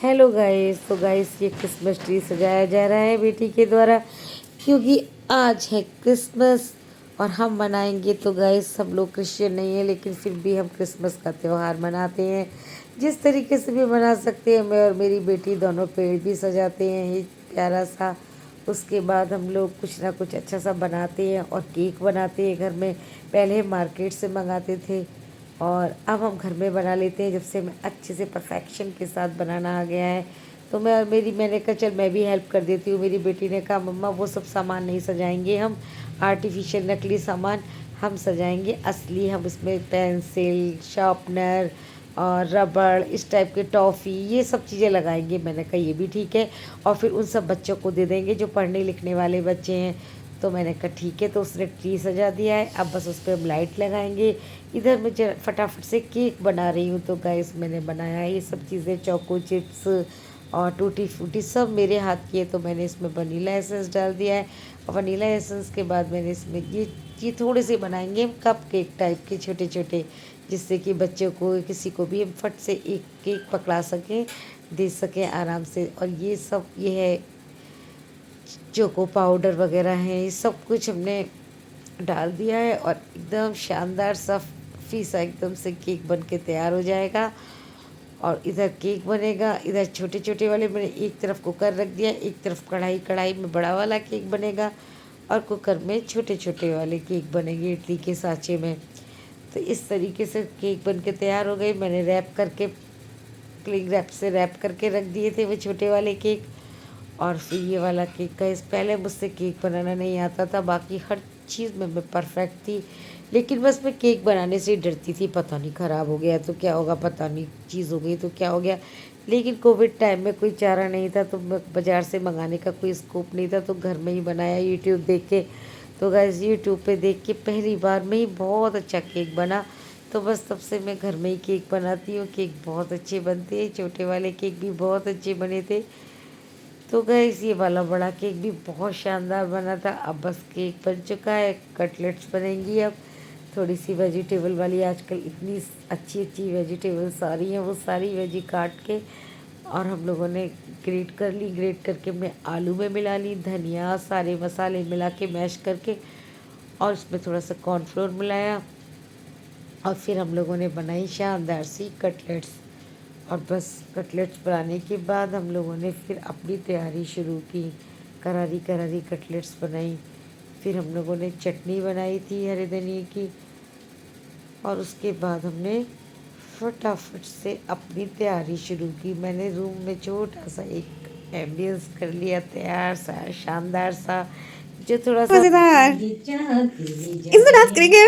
Hello guys. तो guys ये Christmas tree सजाया जा रहा है बेटी के द्वारा, क्योंकि आज है क्रिसमस और हम मनाएंगे। तो गाइस सब लोग क्रिश्चियन नहीं है, लेकिन फिर भी हम क्रिसमस का त्यौहार मनाते हैं जिस तरीके से भी मना सकते हैं। मैं और मेरी बेटी दोनों पेड़ भी सजाते हैं ये प्यारा सा। उसके बाद हम लोग कुछ ना कुछ अच्छा सा बनाते हैं और केक बनाते हैं घर में। पहले हम मार्केट से मंगाते थे और अब हम घर में बना लेते हैं, जब से हमें अच्छे से परफेक्शन के साथ बनाना आ गया है। तो मैंने कहा चल मैं भी हेल्प कर देती हूँ। मेरी बेटी ने कहा मम्मा वो सब सामान नहीं सजाएंगे हम, आर्टिफिशियल नकली सामान हम सजाएंगे असली। हम इसमें पेंसिल, शार्पनर और रबड़, इस टाइप के टॉफ़ी, ये सब चीज़ें लगाएंगे। मैंने कहा ये भी ठीक है, और फिर उन सब बच्चों को दे देंगे जो पढ़ने लिखने वाले बच्चे हैं। तो मैंने कहा ठीक है। तो उसने ट्री सजा दिया है, अब बस उस पर हम लाइट लगाएंगे। इधर मैं फटाफट से केक बना रही हूँ। तो गैस मैंने बनाया है ये सब चीज़ें, चोको चिप्स और टूटी फ्रूटी सब मेरे हाथ की है। तो मैंने इसमें वनीला एसेंस डाल दिया है, और वनीला एसेंस के बाद मैंने इसमें ये थोड़े से बनाएंगे हम कप केक टाइप के छोटे छोटे, जिससे कि बच्चों को किसी को भी हम फट से एक केक पकड़ा सकें, दे सकें आराम से। और ये है चोको पाउडर वगैरह है, ये सब कुछ हमने डाल दिया है और एकदम शानदार सा फीसा एकदम से केक बन के तैयार हो जाएगा। और इधर केक बनेगा, इधर छोटे छोटे वाले मैंने एक तरफ कुकर रख दिया, एक तरफ कढ़ाई, कढ़ाई में बड़ा वाला केक बनेगा और कुकर में छोटे छोटे वाले केक बनेंगे इडली के सांचे में। तो इस तरीके से केक बन के तैयार हो गई। मैंने रैप करके, क्लिंग रैप से रैप करके रख दिए थे वो छोटे वाले केक। और फिर ये वाला केक का पहले मुझसे केक बनाना नहीं आता था, बाकी हर चीज़ में मैं परफेक्ट थी, लेकिन बस मैं केक बनाने से ही डरती थी, पता नहीं ख़राब हो गया तो क्या होगा, पता नहीं चीज़ हो गई तो क्या हो गया। लेकिन कोविड टाइम में कोई चारा नहीं था, तो बाज़ार से मंगाने का कोई स्कोप नहीं था, तो घर में ही बनाया यूट्यूब देख के। तो गाइस यूट्यूब पे देख के पहली बार में ही बहुत अच्छा केक बना। तो बस तब से मैं घर में ही केक बनाती हूँ। केक बहुत अच्छे बनते हैं, छोटे वाले केक भी बहुत अच्छे बने थे। तो गाइस ये वाला बड़ा केक भी बहुत शानदार बना था। अब बस केक बन चुका है, कटलेट्स बनेंगी अब थोड़ी सी वेजिटेबल वाली। आजकल इतनी अच्छी अच्छी वेजिटेबल्स आ रही हैं, वो सारी वेजी काट के और हम लोगों ने ग्रेट कर ली। ग्रेट करके हमने आलू में मिला ली, धनिया सारे मसाले मिला के मैश करके, और उसमें थोड़ा सा कॉर्नफ्लोर मिलाया, और फिर हम लोगों ने बनाई शानदार सी कटलेट्स। और बस कटलेट्स बनाने के बाद हम लोगों ने फिर अपनी तैयारी शुरू की, करारी करारी कटलेट्स बनाई। फिर हम लोगों ने चटनी बनाई थी हरे धनिए की, और उसके बाद हमने फटाफट से अपनी तैयारी शुरू की। मैंने रूम में छोटा सा एक एम्बियंस कर लिया तैयार सा, शानदार सा, जो थोड़ा सा मजेदार। इसमें डांस करेंगे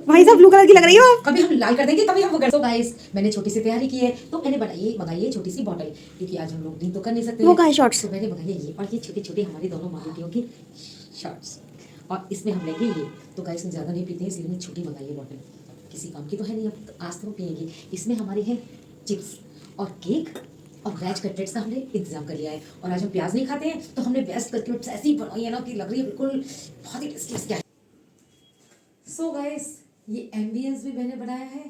भाई साहब। ब्लू कलर की लग रही हो आप। कभी हम लाल कर देंगे, कभी हम वो कर। तो गाइस मैंने छोटी सी तैयारी की है, तो मैंने मंगाई है छोटी सी बॉटल, क्योंकि आज हम लोग ड्रिंक तो कर नहीं सकते। वो कहाँ है शॉर्ट्स? तो मैंने मंगाई है ये, और ये छोटी छोटी हमारी दोनों माँ बेटियों की शॉर्ट्स, और इसमें हम लेंगे ये। तो गाइस हम ज़्यादा नहीं पीते हैं, इसलिए मैंने छोटी मंगाई है बॉटल, किसी काम की तो है नहीं, अब आज तो पियेंगे। इसमें हमारे हैं चिप्स और केक और वेज कटलेट्स का हमने इंतजाम कर लिया है। और आज हम प्याज नहीं खाते हैं, तो हमने वेज कटलेट्स ऐसी बनाई है ना कि लग रही है बिल्कुल बहुत ही टेस्टी। सो गाइस ये एम्बियंस भी मैंने बनाया है,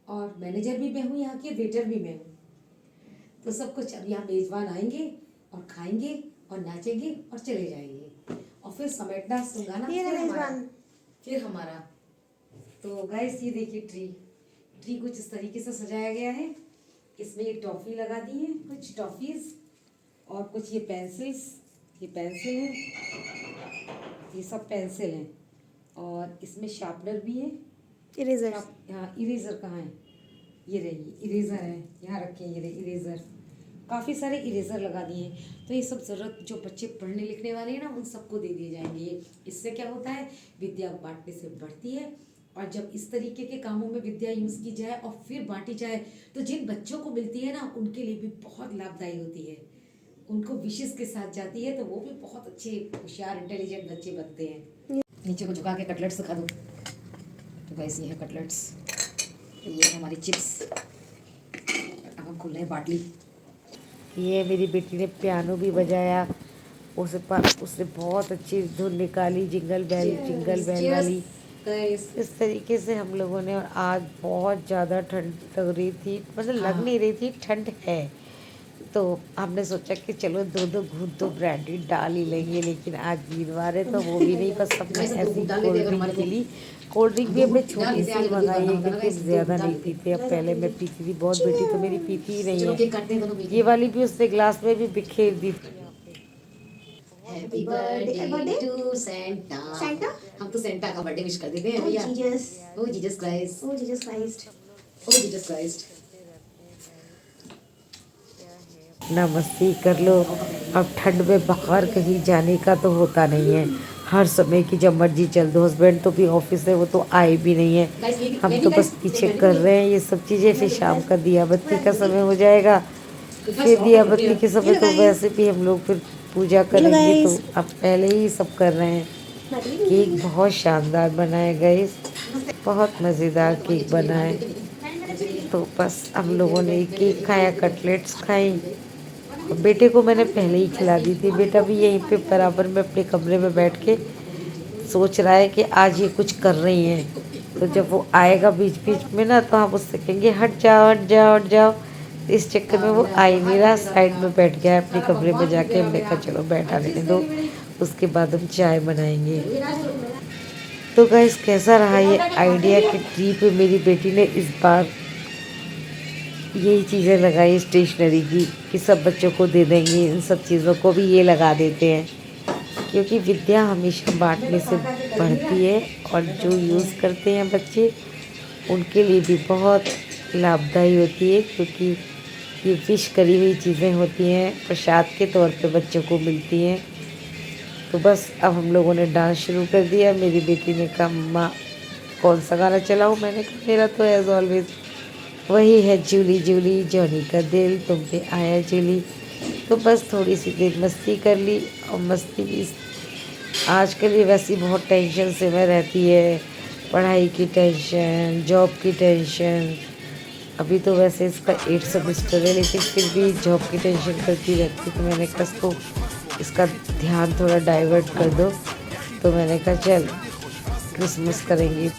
और मैनेजर भी मैं हूँ यहाँ की, वेटर भी मैं हूँ। तो सब कुछ अब यहाँ मेजबान आएंगे और खाएंगे और नाचेंगे और चले जाएंगे, और फिर समेटना सुंगाना फिर हमारा। तो गाइस ये देखिए ट्री कुछ इस तरीके से सजाया गया है। इसमें ये टॉफ़ी लगा दी है, कुछ टॉफ़ीज़, और कुछ ये पेंसिल्स, ये पेंसिल है, ये सब पेंसिल हैं, और इसमें शार्पनर भी है। इरेजर। हाँ इरेज़र कहाँ है, ये रही इरेज़र है, यहाँ रखे हैं, ये रही इरेज़र। काफ़ी सारे इरेज़र लगा दिए हैं। तो ये सब ज़रूरत जो बच्चे पढ़ने लिखने वाले हैं ना, उन सबको दे दिए जाएंगे। इससे क्या होता है, विद्या बांटने से बढ़ती है, और जब इस तरीके के कामों में विद्या यूज़ की जाए और फिर बांटी जाए, तो जिन बच्चों को मिलती है ना, उनके लिए भी बहुत लाभदायी होती है, उनको विशेष के साथ जाती है, तो वो भी बहुत अच्छे होशियार इंटेलिजेंट बच्चे बनते हैं। नीचे को झुका के कटलेट्स दिखा दो। तो वैसे ये है कटलेट्स, ये है हमारी चिप्स। अब हम खोल रहे हैं बाटली। ये मेरी बेटी ने पियानो भी बजाया, उसने बहुत अच्छी धुन निकाली, जिंगल बेल वाली। गाइस इस तरीके से हम लोगों ने, और आज बहुत ज़्यादा ठंड लग रही थी, मतलब लग नहीं रही थी, ठंड है, तो हमने सोचा कि चलो 2-2 घूंट तो ब्रांडी डाल ही लेंगे, लेकिन आज वीरवार है तो वो भी नहीं, बस हमने गाइस, दो ऐसी घूंट डाल लेते कोल्ड अगर ड्रिंक हमारे पी को। ली। कोल्ड ड्रिंक भी दो हमने घूंट डाल छोटी लेते, सी आगे तो मंगाई है, दूध डालना क्योंकि होगा, ज़्यादा दो नहीं डाल पीते। अब पहले मैं पीती थी, बहुत बेटी तो मेरी पीती ही नहीं चलो है। केक काटते हैं दोनों मिलके। ये वाली भी उसने ग्लास में भी बिखेर दी थी। Happy birthday to Santa. Santa? हम तो सेंटा का बर्थडे विश कर देते हैं भैया। जीसस, ओ जीसस क्राइस्ट, ओ जीसस क्राइस्ट। ओ जीसस क्राइस्ट। ना मस्ती कर लो। अब ठंड में बाहर कहीं जाने का तो होता नहीं है, हर समय की जब मर्जी चल दो। हस्बैंड तो भी ऑफिस है, वो तो आए भी नहीं है, हम तो बस पीछे कर रहे हैं ये सब चीज़ें। फिर शाम का दिया बत्ती का समय हो जाएगा, फिर दिया बत्ती के समय तो वैसे भी हम लोग फिर पूजा करेंगे, तो अब पहले ही सब कर रहे हैं। केक बहुत शानदार बना है गाइस, बहुत मज़ेदार केक बना है। तो बस हम लोगों ने केक खाया, कटलेट्स खाई, और बेटे को मैंने पहले ही खिला दी थी। बेटा भी यहीं पे बराबर में अपने कमरे में बैठ के सोच रहा है कि आज ये कुछ कर रही हैं, तो जब वो आएगा बीच बीच में ना, तो हम उससे कहेंगे हट जाओ हट जाओ हट जाओ। इस चक्कर में वो आ ही नहीं रहा, साइड में बैठ गया है अपने कमरे में जाके। हमने कहा चलो बैठा रहने दो, उसके बाद हम चाय बनाएंगे। तो गाइस कैसा रहा ये आइडिया कि ट्री पे मेरी बेटी ने इस बार यही चीज़ें लगाई स्टेशनरी की, कि सब बच्चों को दे देंगे, इन सब चीज़ों को भी ये लगा देते हैं, क्योंकि विद्या हमेशा बांटने से बढ़ती है, और जो यूज़ करते हैं बच्चे उनके लिए भी बहुत लाभदायी होती है, क्योंकि ये विश करी हुई चीज़ें होती हैं, प्रसाद के तौर पे बच्चों को मिलती हैं। तो बस अब हम लोगों ने डांस शुरू कर दिया। मेरी बेटी ने कहा मम्मा कौन सा गाना चलाऊँ, मैंने कहा मेरा तो एज ऑलवेज वही है, जूली जूली जॉनी का दिल तुम पे आया जूली। तो बस थोड़ी सी देर मस्ती कर ली, और मस्ती भी आजकल ये वैसी बहुत टेंशन से मैं रहती है, पढ़ाई की टेंशन, जॉब की टेंशन। अभी तो वैसे इसका 8 सेमेस्टर है, लेकिन फिर भी जॉब की टेंशन करती रहती, तो मैंने कहा इसको इसका ध्यान थोड़ा डाइवर्ट कर दो। तो मैंने कहा चल क्रिसमस करेंगे।